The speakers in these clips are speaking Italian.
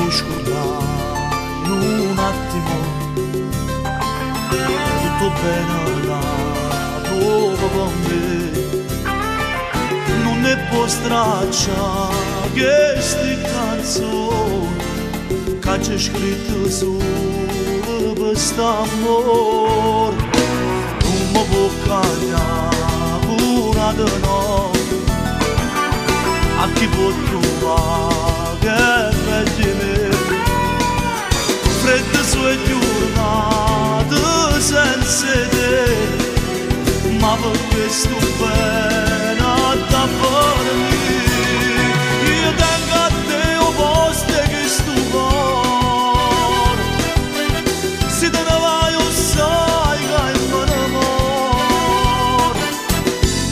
può scordare in un attimo tutto bene là dove con me non ne può stracciare che sti canzoni che c'è scritto solo per st'amore non mi può cambiare una di noi a chi può trovare che è meglio di me fredde sue giornate senza te ma perché sto bene da farmi io tengo a te o posto che sto cuore se te ne vai o sai che è un amore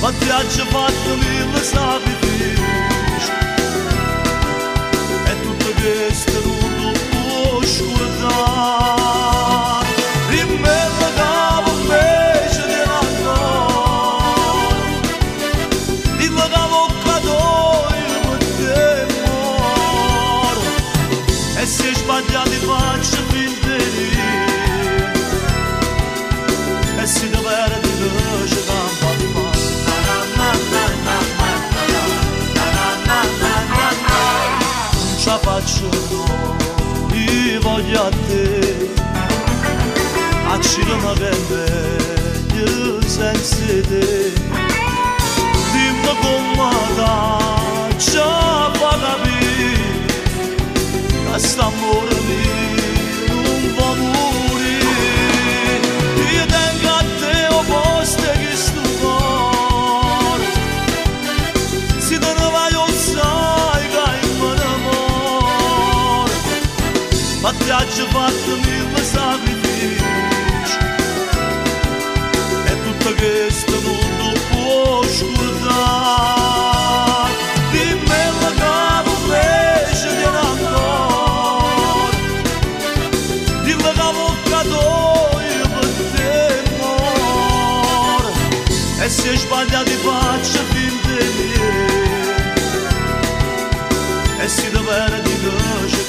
ma ti ha già fatto mille sacrifici e tutto questo non lo può scordare e se sbagliati faccio finta di e se dovere di luce campa di non ce la faccio no, io voglio a te a cirma che è meglio senza te dimmi come ci fa capire quest'amore mio non va morire io tengo a te o posto che sto cuore se te ne vai o sai che è un amore ma ti ha già fatto mille sacrifici e tutto questo non lo può scordare e se sbagliati faccio finta di e se dovere di luce